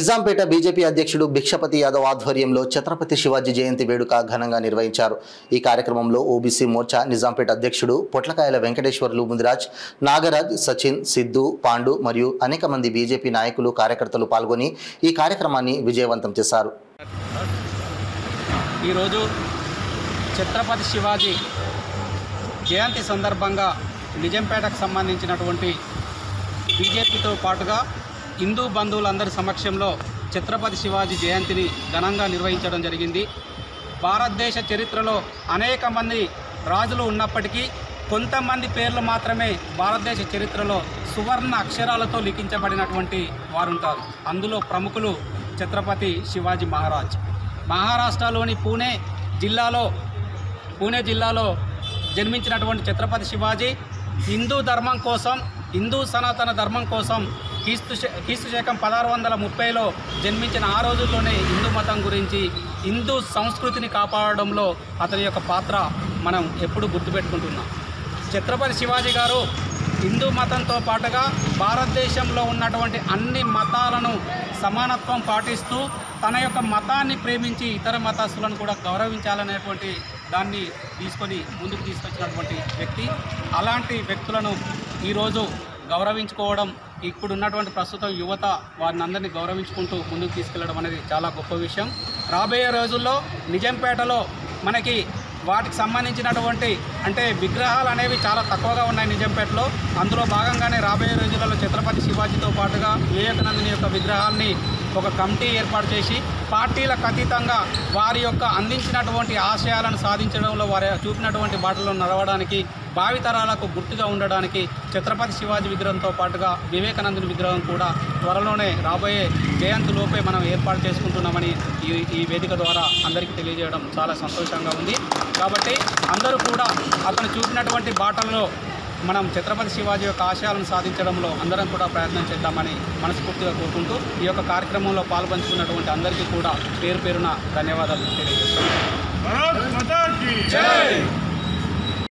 Nizampet BJP అధ్యక్షుడు భిక్షపతి యాదవ్ ఆధ్వర్యంలో ఛత్రపతి శివాజీ జయంతి వేడుక ఘనంగా నిర్వహించారు। ఈ కార్యక్రమంలో ఓబీసీ మోర్చా నిజాంపేట అధ్యక్షుడు పొట్లకాయల వెంకటేశ్వర్లు ముదిరాజ్, నాగరాజ్, సచిన్, సిద్ధు, పాండు మరియు అనేక మంది బీజేపీ నాయకులు కార్యకర్తలు పాల్గొని ఈ కార్యక్రమాన్ని విజయవంతం చేశారు। ఈ రోజు ఛత్రపతి శివాజీ జయంతి సందర్భంగా నిజాంపేటకు సంబంధించినటువంటి బీజేపీతో పాటుగా హిందూ బంధువులందరి సమక్షంలో ఛత్రపతి శివాజీ జయంతిని ఘనంగా నిర్వహించడం జరిగింది। భారతదేశ చరిత్రలో అనేక మంది రాజులు ఉన్నప్పటికీ కొంతమంది పేర్లు మాత్రమే భారతదేశ చరిత్రలో సువర్ణ అక్షరాలతో లిఖించబడినటువంటి వారు ఉంటారు। అందులో ప్రముఖులు ఛత్రపతి శివాజీ మహారాజ్। మహారాష్ట్రలోని పూణే జిల్లాలో జన్మించినటువంటి ఛత్రపతి శివాజీ హిందూ ధర్మం కోసం, హిందూ సనాతన ధర్మం కోసం క్రీస్తు శకం 1630లో జన్మించిన ఆ రోజుల్లోనే హిందూ మతం గురించి, హిందూ సంస్కృతిని కాపాడడంలో అతని యొక్క పాత్ర మనం ఎప్పుడు గుర్తుపెట్టుకుంటున్నాం। ఛత్రపతి శివాజీ గారు హిందూ మతంతో పాటుగా భారతదేశంలో ఉన్నటువంటి అన్ని మతాలను సమానత్వం పాటిస్తూ తన యొక్క మతాన్ని ప్రేమించి ఇతర మతస్థులను కూడా గౌరవించాలనేటువంటి దాన్ని తీసుకొని ముందుకు తీసుకొచ్చినటువంటి వ్యక్తి। అలాంటి వ్యక్తులను ఈరోజు గౌరవించుకోవడం, ఇప్పుడు ఉన్నటువంటి ప్రస్తుతం యువత వారిని అందరినీ గౌరవించుకుంటూ ముందుకు తీసుకెళ్లడం అనేది చాలా గొప్ప విషయం। రాబోయే రోజుల్లో నిజాంపేటలో మనకి వాటికి సంబంధించినటువంటి అంటే విగ్రహాలు అనేవి చాలా తక్కువగా ఉన్నాయి నిజాంపేటలో। అందులో భాగంగానే రాబోయే రోజులలో ఛత్రపతి శివాజీతో పాటుగా వివేకానందుని యొక్క విగ్రహాన్ని ఒక కమిటీ ఏర్పాటు చేసి పార్టీలకు అతీతంగా వారి యొక్క అందించినటువంటి ఆశయాలను సాధించడంలో వారి చూపినటువంటి బాటలో నడవడానికి, భావితరాలకు గుర్తుగా ఉండడానికి ఛత్రపతి శివాజీ విగ్రహంతో పాటుగా వివేకానందుని విగ్రహం కూడా త్వరలోనే రాబోయే జయంతి లోపే మనం ఏర్పాటు చేసుకుంటున్నామని ఈ వేదిక ద్వారా అందరికీ తెలియజేయడం చాలా సంతోషంగా ఉంది। కాబట్టి అందరూ కూడా అతను చూపినటువంటి బాటల్లో మనం ఛత్రపతి శివాజీ యొక్క ఆశయాలను సాధించడంలో అందరం కూడా ప్రయత్నం చేద్దామని మనస్ఫూర్తిగా కోరుకుంటూ ఈ యొక్క కార్యక్రమంలో పాల్పంచుకున్నటువంటి అందరికీ కూడా పేరు పేరున ధన్యవాదాలు తెలియజేస్తున్నాను।